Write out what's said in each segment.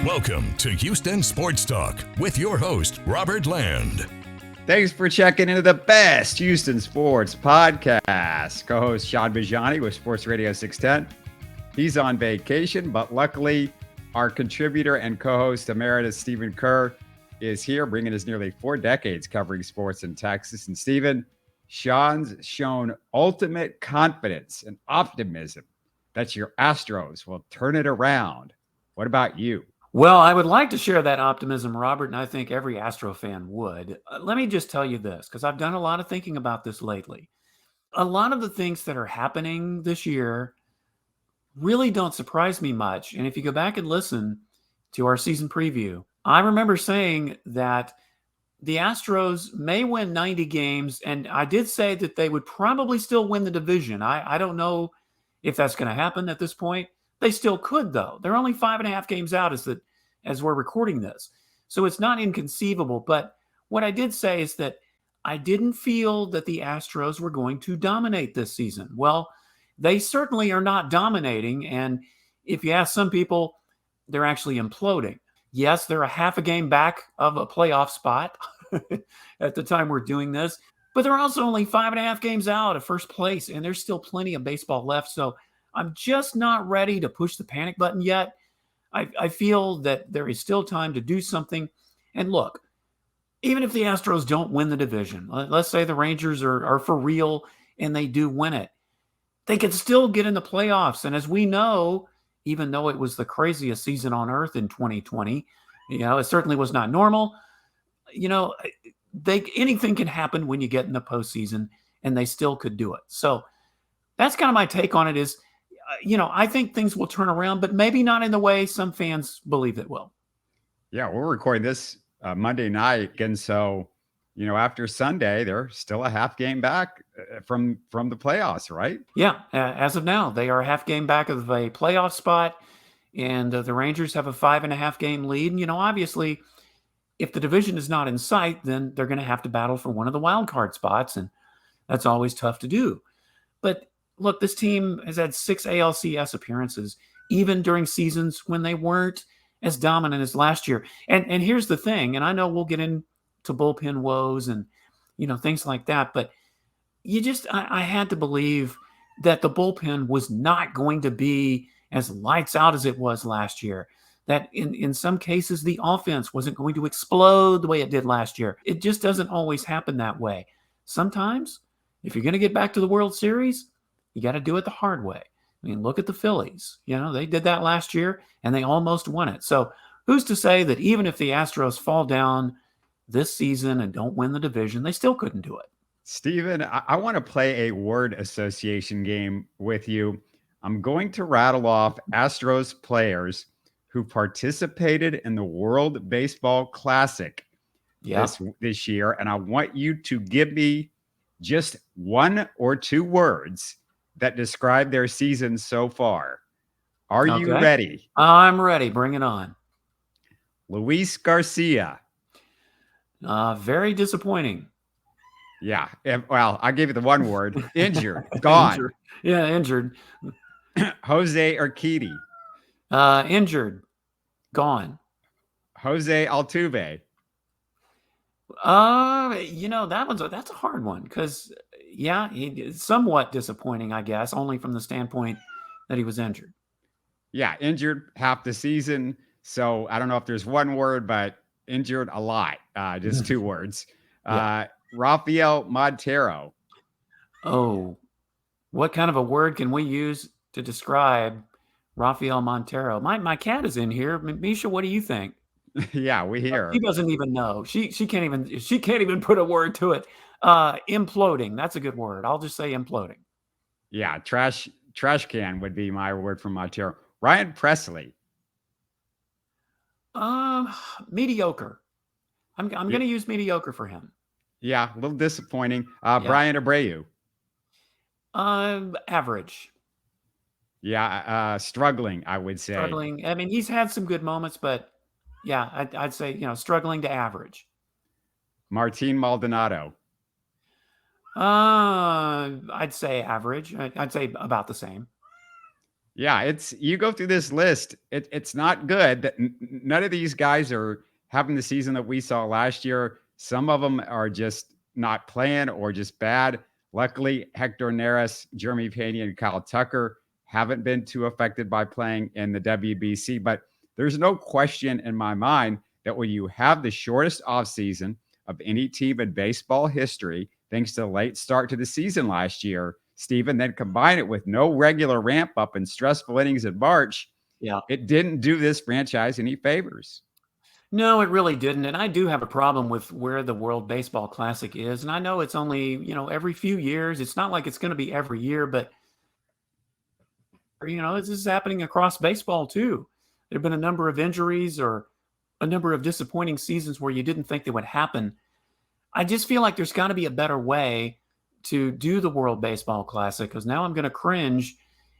Welcome to Houston Sports Talk with your host, Robert Land. Thanks for checking into the best Houston sports podcast. Co-host Sean Bijani with Sports Radio 610. He's on vacation, but luckily our contributor and co-host emeritus Stephen Kerr is here, bringing us nearly 4 decades covering sports in Texas. And Stephen, Sean's shown ultimate confidence and optimism that your Astros will turn it around. What about you? Well, I would like to share that optimism, Robert, and I think every Astro fan would. Let me just tell you this, because I've done a lot of thinking about this lately. A lot of the things that are happening this year really don't surprise me much. And if you go back and listen to our season preview, I remember saying that the Astros may win 90 games, and I did say that they would probably still win the division. I don't know if that's going to happen at this point. They still could, though. They're only 5.5 games out as we're recording this. So it's not inconceivable. But what I did say is that I didn't feel that the Astros were going to dominate this season. Well, they certainly are not dominating. And if you ask some people, they're actually imploding. Yes, they're a half a game back of a playoff spot at the time we're doing this. But they're also only 5.5 games out of first place. And there's still plenty of baseball left. So I'm just not ready to push the panic button yet. I feel that there is still time to do something. And look, even if the Astros don't win the division, let's say the Rangers are for real and they do win it, they could still get in the playoffs. And as we know, even though it was the craziest season on earth in 2020, it certainly was not normal. Anything can happen when you get in the postseason, and they still could do it. So that's kind of my take on it is, I think things will turn around, but maybe not in the way some fans believe it will. Yeah, we're recording this Monday night. And so, after Sunday, they're still a half game back from the playoffs, right? Yeah, as of now, they are a half game back of a playoff spot, and the Rangers have a 5.5 game lead. And, obviously, if the division is not in sight, then they're going to have to battle for one of the wild card spots, and that's always tough to do. But look, this team has had 6 ALCS appearances, even during seasons when they weren't as dominant as last year. And here's the thing, and I know we'll get into bullpen woes and, things like that, but I had to believe that the bullpen was not going to be as lights out as it was last year, that in some cases the offense wasn't going to explode the way it did last year. It just doesn't always happen that way. Sometimes, if you're going to get back to the World Series, you got to do it the hard way. I mean, look at the Phillies. They did that last year, and they almost won it. So who's to say that even if the Astros fall down this season and don't win the division, they still couldn't do it? Stephen, I want to play a word association game with you. I'm going to rattle off Astros players who participated in the World Baseball Classic this year, and I want you to give me just 1 or 2 words that describe their season so far. Are you ready? I'm ready. Bring it on. Luis Garcia. Very disappointing. Yeah. Well, I gave you the 1 word. Injured. Gone. Injured. Jose Urquidy. Injured. Gone. Jose Altuve. That's a hard one because, he is somewhat disappointing, I guess, only from the standpoint that he was injured. Yeah, injured half the season. So I don't know if there's 1 word, but injured a lot. Just 2 words. Rafael Montero. Oh, what kind of a word can we use to describe Rafael Montero? My cat is in here. Misha, what do you think? Yeah, we hear. She doesn't even know. She can't even put a word to it. Imploding. That's a good word. I'll just say imploding. Yeah, trash can would be my word for Montero. Ryan Presley. Mediocre. I'm going to use mediocre for him. Yeah, a little disappointing. Brian Abreu. Average. Yeah, struggling, I would say. Struggling. I mean, he's had some good moments, but yeah, I'd say, struggling to average. Martin Maldonado. I'd say average. I'd say about the same. Yeah, you go through this list. It's not good that none of these guys are having the season that we saw last year. Some of them are just not playing or just bad. Luckily, Hector Neris, Jeremy Pena, and Kyle Tucker haven't been too affected by playing in the WBC. But there's no question in my mind that when you have the shortest offseason of any team in baseball history, thanks to the late start to the season last year, Stephen, then combine it with no regular ramp up and stressful innings in March, Yeah. it didn't do this franchise any favors. No, it really didn't. And I do have a problem with where the World Baseball Classic is. And I know it's only, every few years. It's not like it's going to be every year, but, this is happening across baseball too. There have been a number of injuries or a number of disappointing seasons where you didn't think they would happen. I just feel like there's got to be a better way to do the World Baseball Classic, because now I'm going to cringe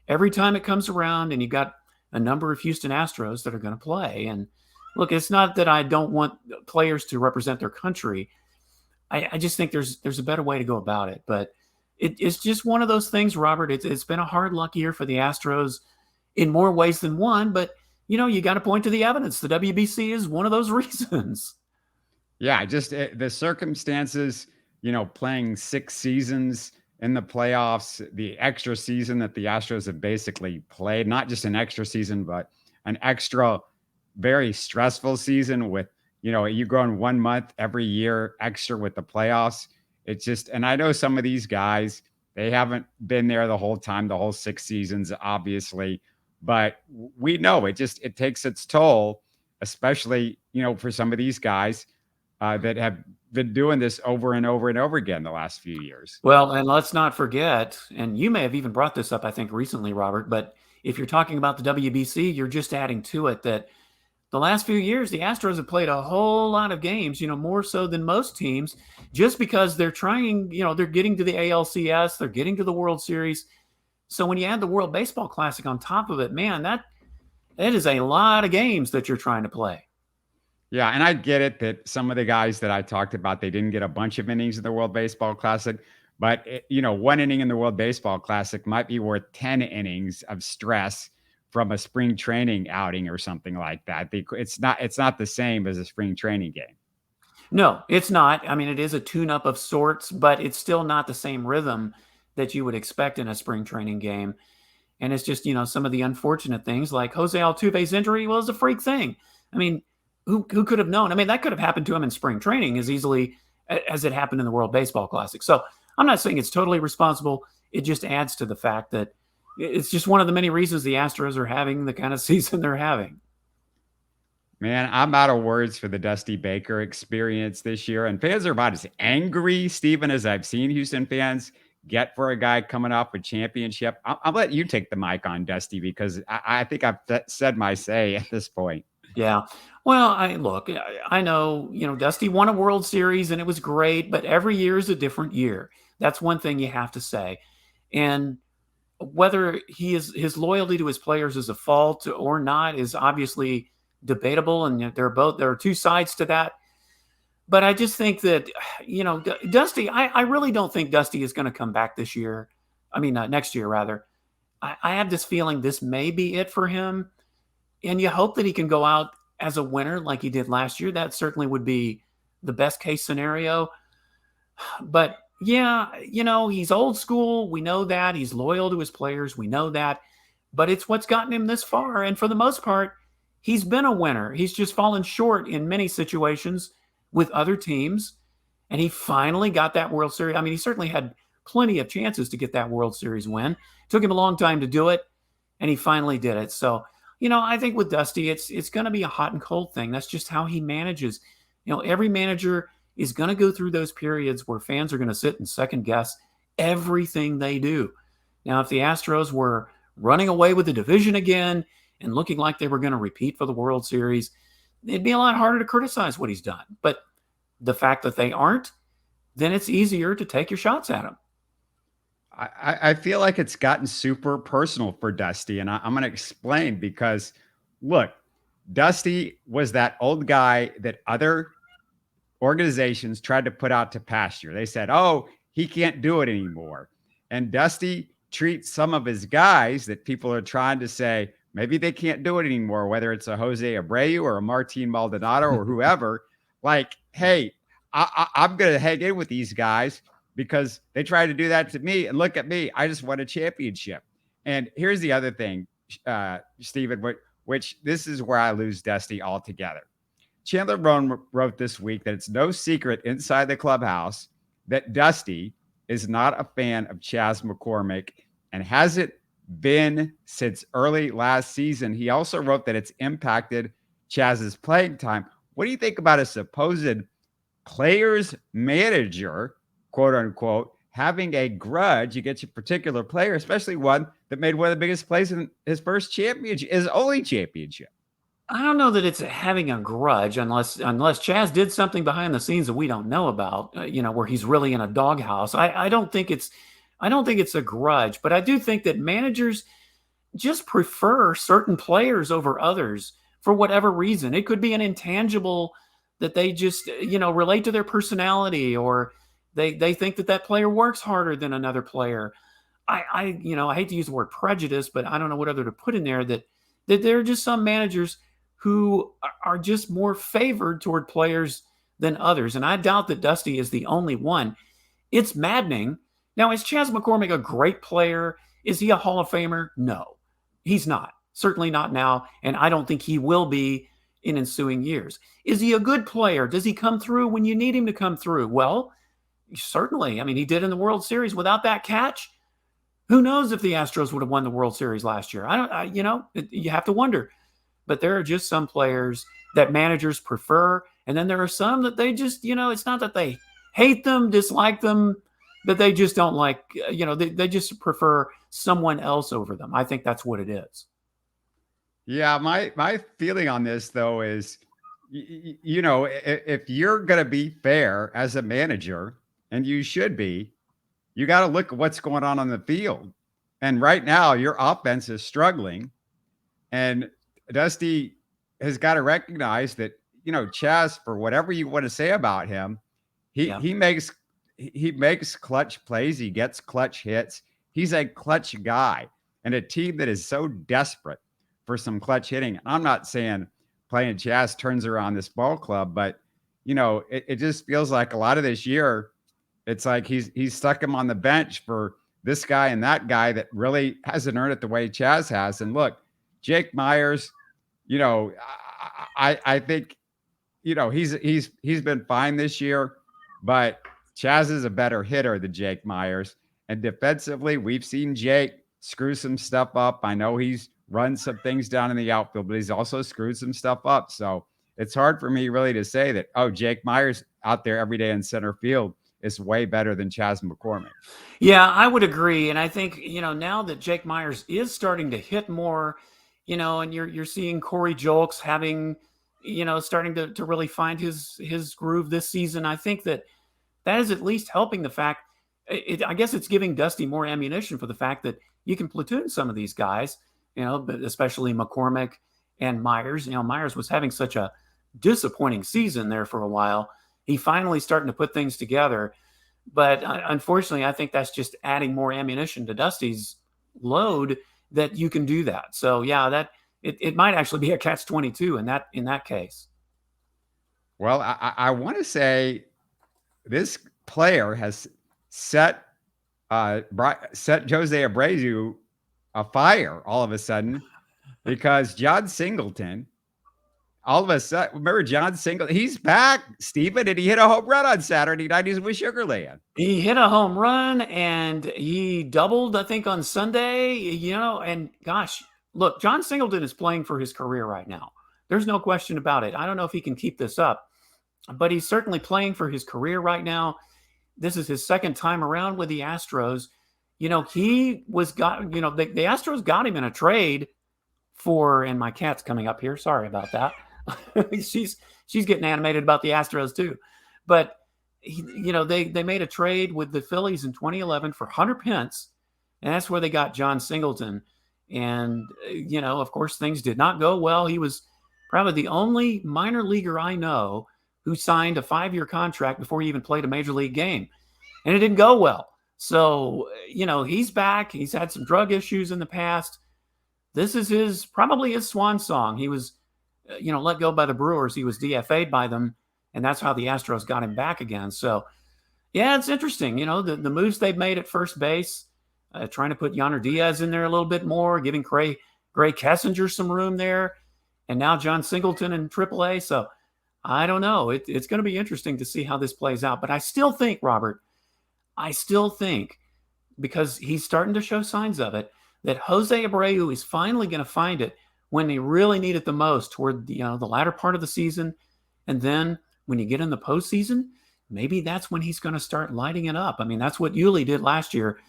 every time it comes around and you've got a number of Houston Astros that are going to play. And look, it's not that I don't want players to represent their country. I just think there's a better way to go about it. But it's just one of those things, Robert. It's been a hard luck year for the Astros in more ways than one. But, you got to point to the evidence. The WBC is one of those reasons. Yeah, just the circumstances, playing 6 seasons in the playoffs, the extra season that the Astros have basically played, not just an extra season, but an extra very stressful season with, you go in 1 month every year extra with the playoffs. It's just, and I know some of these guys, they haven't been there the whole time, the whole 6 seasons, obviously, but we know it takes its toll, especially, for some of these guys that have been doing this over and over and over again the last few years. Well, and let's not forget, and you may have even brought this up, I think, recently, Robert, but if you're talking about the WBC, you're just adding to it that the last few years, the Astros have played a whole lot of games, more so than most teams, just because they're trying, they're getting to the ALCS, they're getting to the World Series. So when you add the World Baseball Classic on top of it, man, that is a lot of games that you're trying to play. Yeah, and I get it that some of the guys that I talked about, they didn't get a bunch of innings in the World Baseball Classic, but 1 inning in the World Baseball Classic might be worth 10 innings of stress from a spring training outing or something like that. It's not the same as a spring training game. No, it's not. I mean, it is a tune-up of sorts, but it's still not the same rhythm that you would expect in a spring training game. And it's just, some of the unfortunate things like Jose Altuve's injury was a freak thing. I mean, who could have known? I mean, that could have happened to him in spring training as easily as it happened in the World Baseball Classic. So I'm not saying it's totally responsible. It just adds to the fact that it's just one of the many reasons the Astros are having the kind of season they're having. Man, I'm out of words for the Dusty Baker experience this year. And fans are about as angry, Stephen, as I've seen Houston fans get for a guy coming off a championship. I'll let you take the mic on Dusty, because I think I've said my say at this point. Yeah. Well, I know, Dusty won a World Series and it was great, but every year is a different year. That's one thing you have to say. And whether his loyalty to his players is a fault or not is obviously debatable. And there are two sides to that. But I just think that, Dusty, I really don't think Dusty is going to come back this year. I mean, next year, rather. I have this feeling this may be it for him. And you hope that he can go out as a winner like he did last year. That certainly would be the best case scenario. But yeah, he's old school. We know that. He's loyal to his players. We know that. But it's what's gotten him this far. And for the most part, he's been a winner. He's just fallen short in many situations with other teams. And he finally got that World Series. I mean, he certainly had plenty of chances to get that World Series win. It took him a long time to do it, and he finally did it. So, I think with Dusty, it's going to be a hot and cold thing. That's just how he manages. Every manager is going to go through those periods where fans are going to sit and second guess everything they do. Now, if the Astros were running away with the division again and looking like they were going to repeat for the World Series, it'd be a lot harder to criticize what he's done. But the fact that they aren't, then it's easier to take your shots at him. I feel like it's gotten super personal for Dusty, and I'm going to explain, because look, Dusty was that old guy that other organizations tried to put out to pasture. They said, oh, he can't do it anymore. And Dusty treat some of his guys that people are trying to say maybe they can't do it anymore, whether it's a Jose Abreu or a Martin Maldonado or whoever, like, hey, I'm going to hang in with these guys because they tried to do that to me. And look at me. I just won a championship. And here's the other thing, Stephen, which this is where I lose Dusty altogether. Chandler Roan wrote this week that it's no secret inside the clubhouse that Dusty is not a fan of Chas McCormick and hasn't been since early last season. He also wrote that it's impacted Chas's playing time. What do you think about a supposed player's manager, quote unquote, having a grudge against a particular player, especially one that made one of the biggest plays in his first championship, his only championship? I don't know that it's having a grudge unless Chas did something behind the scenes that we don't know about, where he's really in a doghouse. I don't think it's a grudge, but I do think that managers just prefer certain players over others for whatever reason. It could be an intangible that they just, relate to their personality, or they think that player works harder than another player. I hate to use the word prejudice, but I don't know what other to put in there, that there are just some managers who are just more favored toward players than others. And I doubt that Dusty is the only one. It's maddening. Now, is Chas McCormick a great player? Is he a Hall of Famer? No, he's not. Certainly not now. And I don't think he will be in ensuing years. Is he a good player? Does he come through when you need him to come through? Well, certainly. I mean, he did in the World Series. Without that catch, who knows if the Astros would have won the World Series last year? You have to wonder. But there are just some players that managers prefer. And then there are some that they just, it's not that they hate them, dislike them, but they just don't like, they just prefer someone else over them. I think that's what it is. Yeah, my feeling on this, though, is, if you're going to be fair as a manager, and you should be, you got to look at what's going on the field. And right now, your offense is struggling. And Dusty has got to recognize that, Chas, for whatever you want to say about him, he makes clutch plays. He gets clutch hits. He's a clutch guy, and a team that is so desperate for some clutch hitting. I'm not saying playing Chas turns around this ball club, but it just feels like a lot of this year, it's like he's stuck him on the bench for this guy and that guy that really hasn't earned it the way Chas has. And look, Jake Myers, I think, he's been fine this year, but Chas is a better hitter than Jake Myers. And defensively, we've seen Jake screw some stuff up. I know he's run some things down in the outfield, but he's also screwed some stuff up. So it's hard for me really to say that, Jake Myers out there every day in center field is way better than Chas McCormick. Yeah, I would agree. And I think, now that Jake Myers is starting to hit more, and you're seeing Corey Julks having, starting to really find his groove this season. I think that is at least helping the fact, I guess it's giving Dusty more ammunition for the fact that you can platoon some of these guys, but especially McCormick and Myers. Myers was having such a disappointing season there for a while. He finally starting to put things together. But unfortunately, I think that's just adding more ammunition to Dusty's load that you can do that. So yeah, that it might actually be a catch-22 in that case. Well, I want to say this player has set Jose Abreu afire all of a sudden, because John Singleton, all of a sudden, remember John Singleton? He's back, Stephen, and he hit a home run on Saturday night. He's with Sugarland. He hit a home run and he doubled, I think, on Sunday, and gosh, look, John Singleton is playing for his career right now. There's no question about it. I don't know if he can keep this up, but he's certainly playing for his career right now. This is his second time around with the Astros. The Astros got him in a trade for, and my cat's coming up here. Sorry about that. she's getting animated about the Astros too. But, they made a trade with the Phillies in 2011 for Hunter Pence, and that's where they got John Singleton. And, of course, things did not go well. He was probably the only minor leaguer I know who signed a 5-year contract before he even played a major league game. And it didn't go well. So, he's back. He's had some drug issues in the past. This is probably his swan song. He was, let go by the Brewers. He was DFA'd by them, and that's how the Astros got him back again. So, yeah, it's interesting. The moves they've made at first base, trying to put Yonder Diaz in there a little bit more, giving Gray Kessinger some room there, and now John Singleton in AAA. So, I don't know. It's going to be interesting to see how this plays out. But I still think, Robert, because he's starting to show signs of it, that Jose Abreu is finally going to find it when they really need it the most toward the latter part of the season. And then when you get in the postseason, maybe that's when he's going to start lighting it up. I mean, that's what Yuli did last year.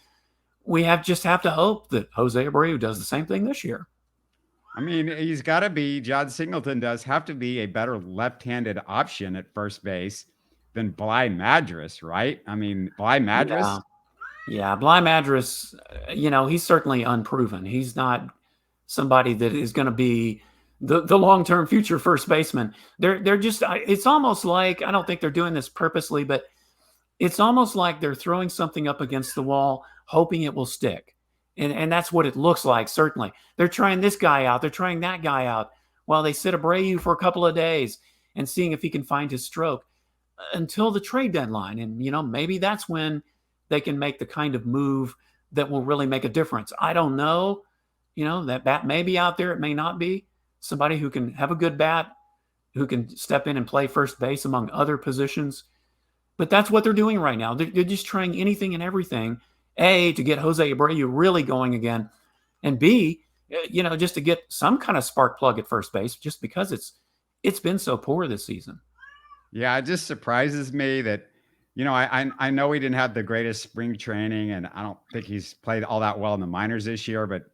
We just have to hope that Jose Abreu does the same thing this year. I mean, he's got to be, John Singleton does have to be a better left-handed option at first base than Bly Madras, right? I mean, Bly Madras. Yeah, Bly Madras, he's certainly unproven. He's not somebody that is going to be the long-term future first baseman. They're just, it's almost like, I don't think they're doing this purposely, but it's almost like they're throwing something up against the wall, hoping it will stick. And that's what it looks like, certainly. They're trying this guy out. They're trying that guy out while they sit Abreu for a couple of days and seeing if he can find his stroke until the trade deadline. And, maybe that's when they can make the kind of move that will really make a difference. I don't know. That bat may be out there. It may not be. Somebody who can have a good bat, who can step in and play first base among other positions. But that's what they're doing right now. They're just trying anything and everything, A, to get Jose Abreu really going again, and B, just to get some kind of spark plug at first base, just because it's been so poor this season. Yeah, it just surprises me that, I know he didn't have the greatest spring training, and I don't think he's played all that well in the minors this year, but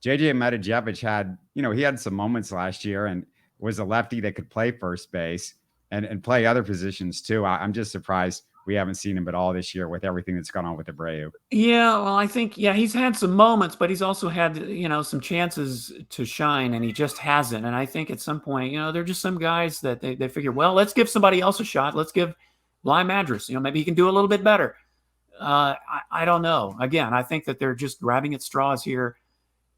JJ Matijevic had, he had some moments last year and was a lefty that could play first base and play other positions too. I'm just surprised we haven't seen him at all this year with everything that's gone on with Abreu. Yeah, well, I think, he's had some moments, but he's also had, some chances to shine, and he just hasn't. And I think at some point, they're just some guys that they figure, well, let's give somebody else a shot. Let's give Bly Madras, maybe he can do a little bit better. I don't know. Again, I think that they're just grabbing at straws here,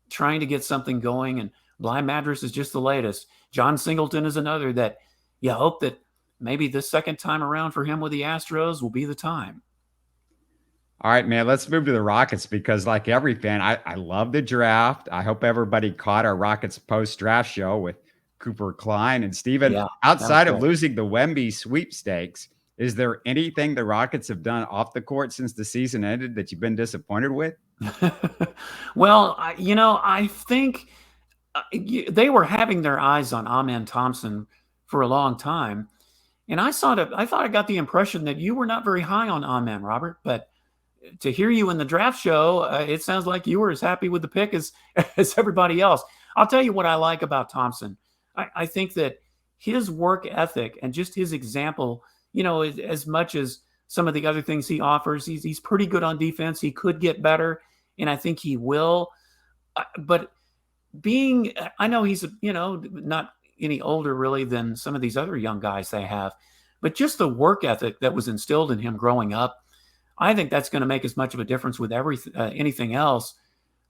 trying to get something going. And Bly Madras is just the latest. John Singleton is another that you hope that maybe this second time around for him with the Astros will be the time. All right, man, let's move to the Rockets because like every fan, I love the draft. I hope everybody caught our Rockets post-draft show with Cooper Klein and Stephen. Yeah, outside of losing the Wemby sweepstakes, is there anything the Rockets have done off the court since the season ended that you've been disappointed with? Well, I think they were having their eyes on Amen Thompson for a long time. And I thought I got the impression that you were not very high on Amen, Robert, but to hear you in the draft show, it sounds like you were as happy with the pick as everybody else. I'll tell you what I like about Thompson. I think that his work ethic and just his example, as much as some of the other things he offers, he's pretty good on defense. He could get better, and I think he will. But I know he's, not any older really than some of these other young guys they have, but just the work ethic that was instilled in him growing up, I think that's going to make as much of a difference with anything else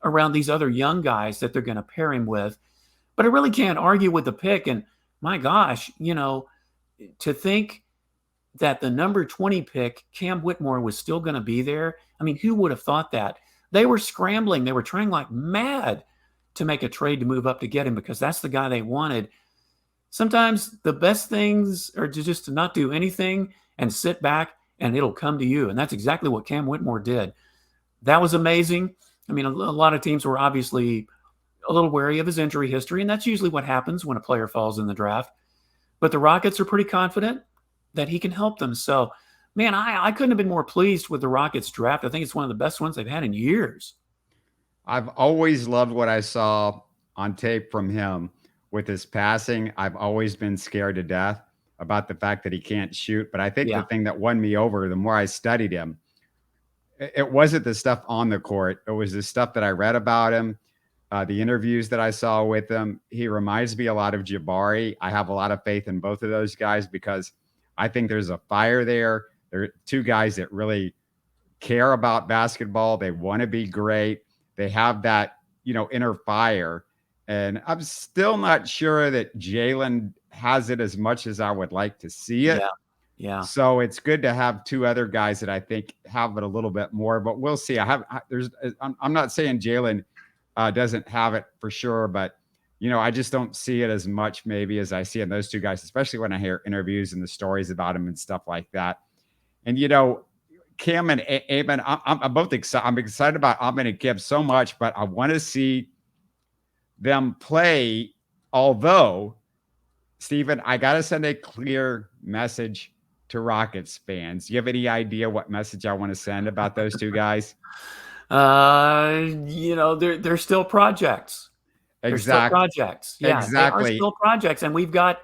around these other young guys that they're going to pair him with. But I really can't argue with the pick. And my gosh, to think that the number 20 pick, Cam Whitmore, was still going to be there. I mean, who would have thought that? They were scrambling. They were trying like mad to make a trade to move up to get him because that's the guy they wanted. Sometimes the best things are just to not do anything and sit back and it'll come to you. And that's exactly what Cam Whitmore did. That was amazing. I mean, a lot of teams were obviously a little wary of his injury history, and that's usually what happens when a player falls in the draft. But the Rockets are pretty confident that he can help them. So, man, I couldn't have been more pleased with the Rockets draft. I think it's one of the best ones they've had in years. I've always loved what I saw on tape from him with his passing. I've always been scared to death about the fact that he can't shoot. But I think the thing that won me over, the more I studied him, it wasn't the stuff on the court. It was the stuff that I read about him, the interviews that I saw with him. He reminds me a lot of Jabari. I have a lot of faith in both of those guys because I think there's a fire there. There are two guys that really care about basketball. They want to be great. They have that, inner fire. And I'm still not sure that Jalen has it as much as I would like to see it. Yeah. Yeah. So it's good to have two other guys that I think have it a little bit more, but we'll see. I'm not saying Jalen doesn't have it for sure, but I just don't see it as much maybe as I see in those two guys, especially when I hear interviews and the stories about him and stuff like that. And Cam and Amen, I'm both excited. I'm excited about Amen and Cam so much, but I want to see them play. Although, Stephen, I got to send a clear message to Rockets fans. Do you have any idea what message I want to send about those two guys? They're still projects. They're still projects. Yeah, exactly. They are still projects. And we've got a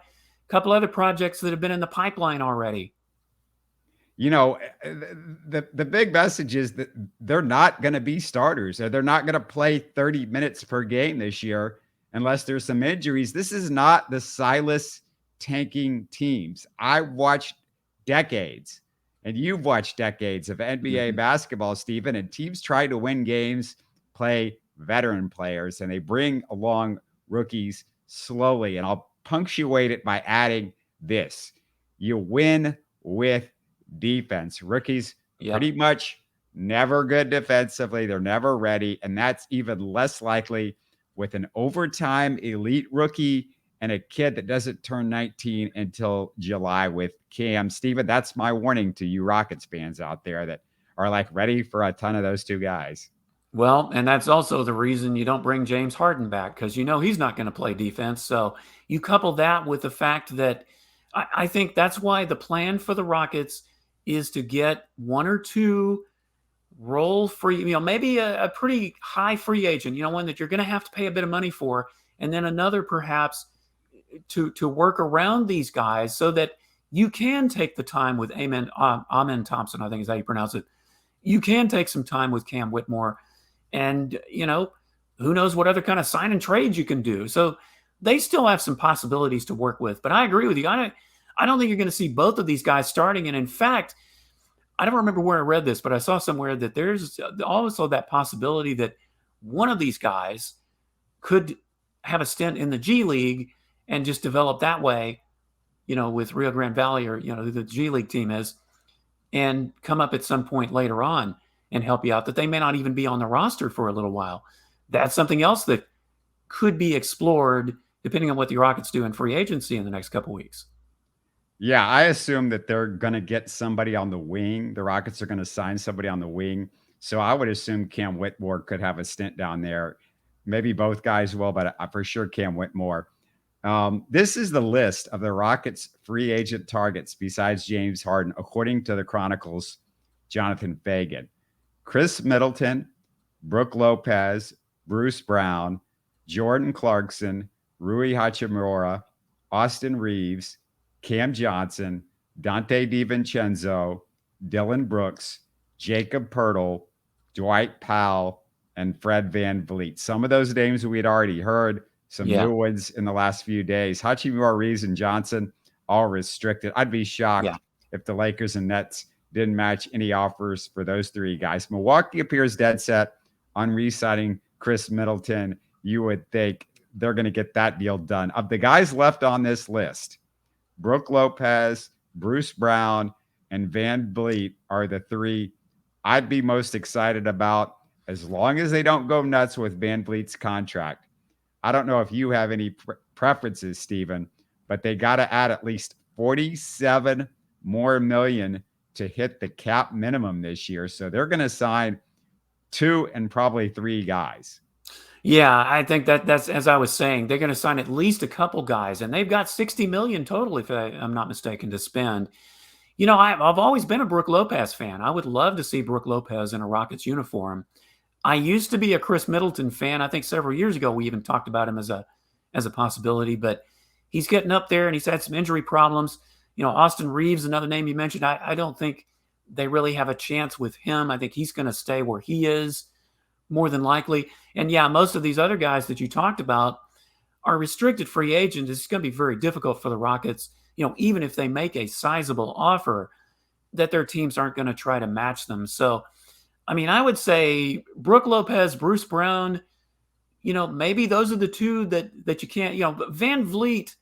couple other projects that have been in the pipeline already. The big message is that they're not going to be starters, or they're not going to play 30 minutes per game this year unless there's some injuries. This is not the Silas tanking teams. I watched decades, and you've watched decades of NBA basketball, Stephen, and teams try to win games, play veteran players, and they bring along rookies slowly. And I'll punctuate it by adding this: you win with defense. Rookies pretty much never good defensively. They're never ready. And that's even less likely with an overtime elite rookie and a kid that doesn't turn 19 until July with Cam. Stephen, that's my warning to you Rockets fans out there that are ready for a ton of those two guys. Well, and that's also the reason you don't bring James Harden back, because he's not going to play defense. So you couple that with the fact that I think that's why the plan for the Rockets is to get one or two role free, maybe a pretty high free agent, one that you're going to have to pay a bit of money for, and then another perhaps to work around these guys so that you can take the time with Amen Thompson, I think is how you pronounce it. You can take some time with Cam Whitmore, and who knows what other kind of sign and trades you can do. So they still have some possibilities to work with. But I agree with you. I don't think you're going to see both of these guys starting. And in fact, I don't remember where I read this, but I saw somewhere that there's also that possibility that one of these guys could have a stint in the G League and just develop that way, with Rio Grande Valley, or, who the G League team is, and come up at some point later on and help you out, that they may not even be on the roster for a little while. That's something else that could be explored depending on what the Rockets do in free agency in the next couple of weeks. Yeah, I assume that they're going to get somebody on the wing. The Rockets are going to sign somebody on the wing. So I would assume Cam Whitmore could have a stint down there. Maybe both guys will, but for sure Cam Whitmore. This is the list of the Rockets' free agent targets besides James Harden, according to the Chronicle's Jonathan Fagan. Chris Middleton, Brook Lopez, Bruce Brown, Jordan Clarkson, Rui Hachimura, Austin Reeves, Cam Johnson, Dante DiVincenzo, Dylan Brooks, Jacob Poeltl, Dwight Powell, and Fred VanVleet. Some of those names we had already heard, some new ones in the last few days. Hachimura, Reeves, and Johnson, all restricted. I'd be shocked if the Lakers and Nets didn't match any offers for those three guys. Milwaukee appears dead set on re-signing Chris Middleton. You would think they're going to get that deal done. Of the guys left on this list, Brook Lopez, Bruce Brown, and VanVleet are the three I'd be most excited about, as long as they don't go nuts with VanVleet's contract. I don't know if you have any preferences, Stephen, but they got to add at least 47 more million to hit the cap minimum this year. So they're going to sign 2 and probably 3 guys. Yeah, I think that's, as I was saying, they're going to sign at least a couple guys, and they've got 60 million total, if I'm not mistaken, to spend. I've always been a Brook Lopez fan. I would love to see Brook Lopez in a Rockets uniform. I used to be a Chris Middleton fan. I think several years ago we even talked about him as a possibility, but he's getting up there and he's had some injury problems. Austin Reeves, another name you mentioned, I don't think they really have a chance with him. I think he's going to stay where he is, more than likely. And yeah, most of these other guys that you talked about are restricted free agents. It's going to be very difficult for the Rockets, even if they make a sizable offer, that their teams aren't going to try to match them. So I mean, I would say Brooke Lopez, Bruce Brown, maybe those are the two that you can't, but Van Vliet,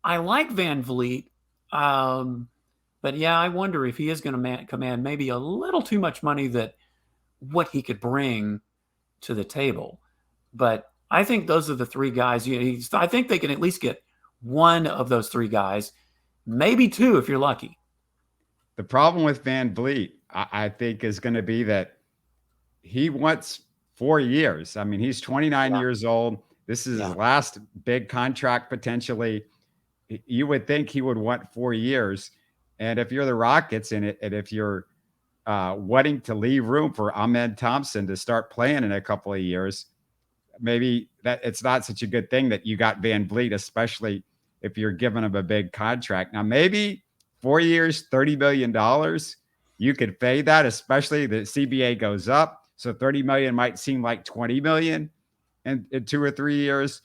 I like Van Vliet. But yeah, I wonder if he is going to command maybe a little too much money that what he could bring to the table. But I think those are the three guys. I think they can at least get one of those three guys, maybe two if you're lucky. The problem with Van Vliet, I think, is going to be that he wants 4 years. I mean, he's 29 years old. This is his last big contract potentially. You would think he would want 4 years. And if you're the Rockets and if you're wanting to leave room for Ahmed Thompson to start playing in a couple of years, maybe that it's not such a good thing that you got Van Vliet, especially if you're giving him a big contract. Now, maybe 4 years, $30 million, you could fade that, especially the CBA goes up. So 30 million might seem like 20 million in 2 or 3 years,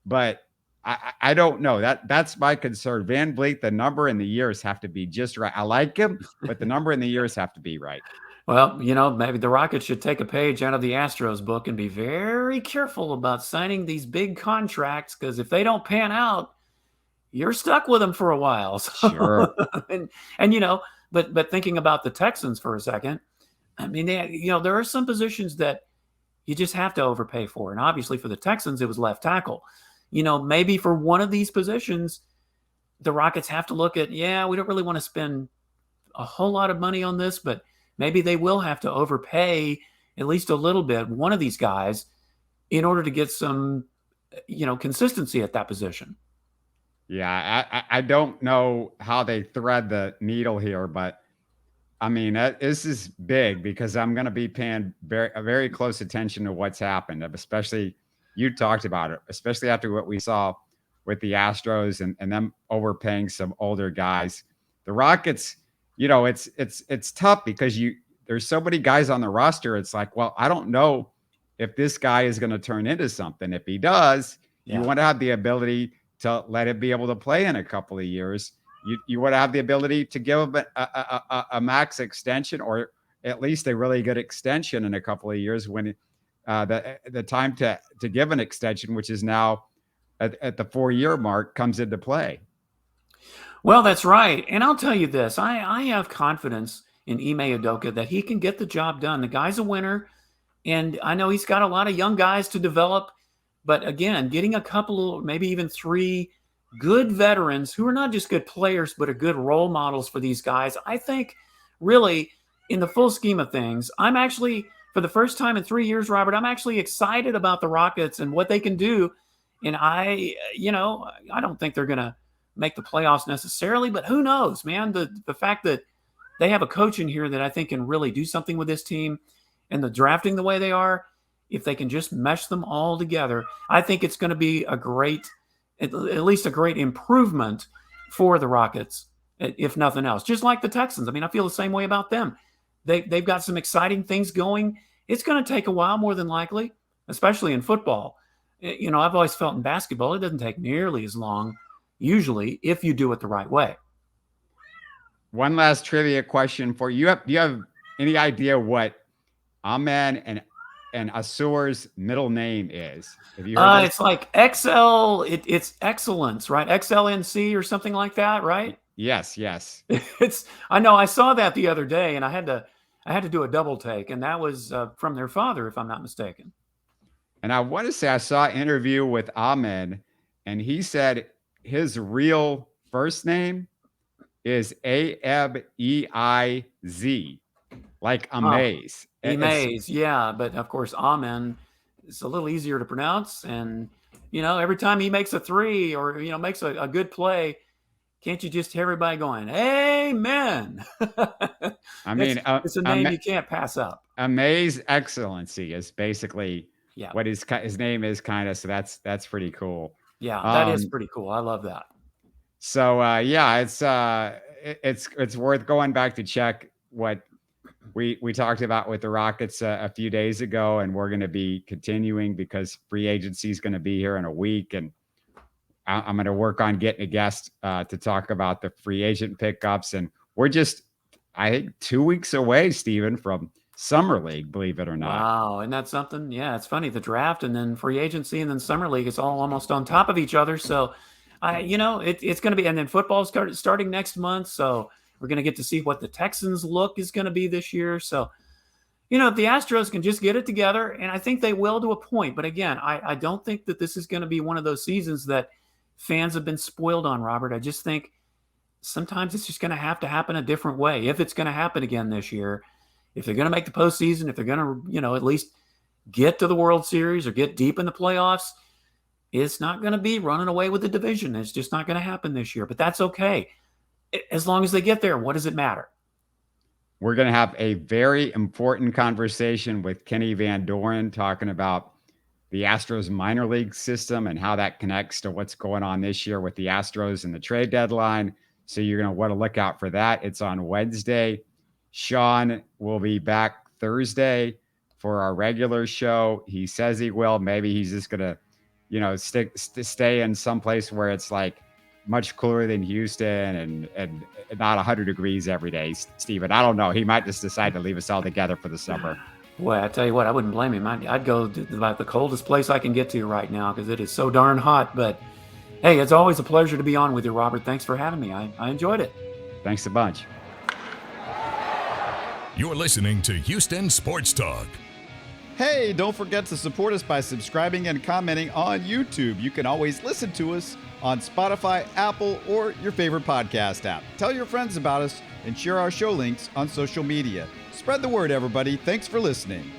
but I don't know. That's my concern. Van Vliet, the number and the years have to be just right. I like him, but the number and the years have to be right. Well, maybe the Rockets should take a page out of the Astros book and be very careful about signing these big contracts, because if they don't pan out, you're stuck with them for a while. So, Sure. but thinking about the Texans for a second, I mean, there are some positions that you just have to overpay for. And obviously for the Texans, it was left tackle. Maybe for one of these positions, the Rockets have to look at, we don't really want to spend a whole lot of money on this, but maybe they will have to overpay at least a little bit, one of these guys, in order to get some, consistency at that position. Yeah, I don't know how they thread the needle here, but I mean, this is big because I'm going to be paying very close attention to what's happened, especially you talked about it, especially after what we saw with the Astros and them overpaying some older guys. The Rockets, it's tough because there's so many guys on the roster. It's like, well, I don't know if this guy is going to turn into something. If he does, you want to have the ability to let him be able to play in a couple of years. You would have the ability to give him a max extension, or at least a really good extension in a couple of years when the time to give an extension, which is now at the 4-year mark, comes into play. Well, that's right. And I'll tell you this, I have confidence in Ime Udoka that he can get the job done. The guy's a winner, and I know he's got a lot of young guys to develop. But again, getting a couple, maybe even 3 good veterans who are not just good players, but are good role models for these guys, I think really in the full scheme of things, I'm actually, for the first time in 3 years, Robert, I'm actually excited about the Rockets and what they can do. And I don't think they're going to make the playoffs necessarily, but who knows, man? The fact that they have a coach in here that I think can really do something with this team, and the drafting the way they are, if they can just mesh them all together, I think it's going to be at least a great improvement for the Rockets, if nothing else. Just like the Texans. I mean, I feel the same way about them. They've got some exciting things going. It's going to take a while, more than likely, especially in football. I've always felt in basketball, it doesn't take nearly as long, usually, if you do it the right way. One last trivia question for you. Do you have any idea what Ahmed and Asur's middle name is? Have you heard it's like XL, it's excellence, right? XLNC or something like that, right? Yes. I know, I saw that the other day, and I had to do a double take, and that was from their father, if I'm not mistaken. And I want to say I saw an interview with Ahmed, and he said his real first name is Aebeiz, like amaze. Amaze, yeah. But of course, Amen is a little easier to pronounce. And, every time he makes a 3 or, makes a good play, can't you just hear everybody going, amen? I mean, it's a name you can't pass up. Amaze Excellency is basically what his name is, kind of. So that's pretty cool. Yeah, that is pretty cool. I love that. So it's worth going back to check what we talked about with the Rockets a few days ago, and we're going to be continuing because free agency is going to be here in a week, and I'm going to work on getting a guest to talk about the free agent pickups. And we're just, I think, 2 weeks away, Stephen, from Summer League, believe it or not. Wow. Isn't that something? Yeah, it's funny. The draft and then free agency and then Summer League is all almost on top of each other. So, it's going to be, and then football starting next month. So we're going to get to see what the Texans look is going to be this year. So, if the Astros can just get it together, and I think they will to a point. But again, I don't think that this is going to be one of those seasons that fans have been spoiled on, Robert. I just think sometimes it's just going to happen a different way. If it's going to happen again this year, if they're going to make the postseason, if they're going to, at least get to the World Series or get deep in the playoffs, it's not going to be running away with the division. It's just not going to happen this year. But that's okay. As long as they get there, what does it matter? We're going to have a very important conversation with Kenny Van Doren talking about the Astros minor league system and how that connects to what's going on this year with the Astros and the trade deadline. So you're going to want to look out for that. It's on Wednesday. Sean will be back Thursday for our regular show. He says he will. Maybe he's just going to, stay in some place where it's like much cooler than Houston and not 100 degrees every day, Stephen. I don't know. He might just decide to leave us all together for the summer. Boy, I tell you what, I wouldn't blame him. I'd go to about the coldest place I can get to right now because it is so darn hot. But hey, it's always a pleasure to be on with you, Robert. Thanks for having me. I enjoyed it. Thanks a bunch. You're listening to Houston Sports Talk. Hey, don't forget to support us by subscribing and commenting on YouTube. You can always listen to us on Spotify, Apple, or your favorite podcast app. Tell your friends about us and share our show links on social media. Spread the word, everybody. Thanks for listening.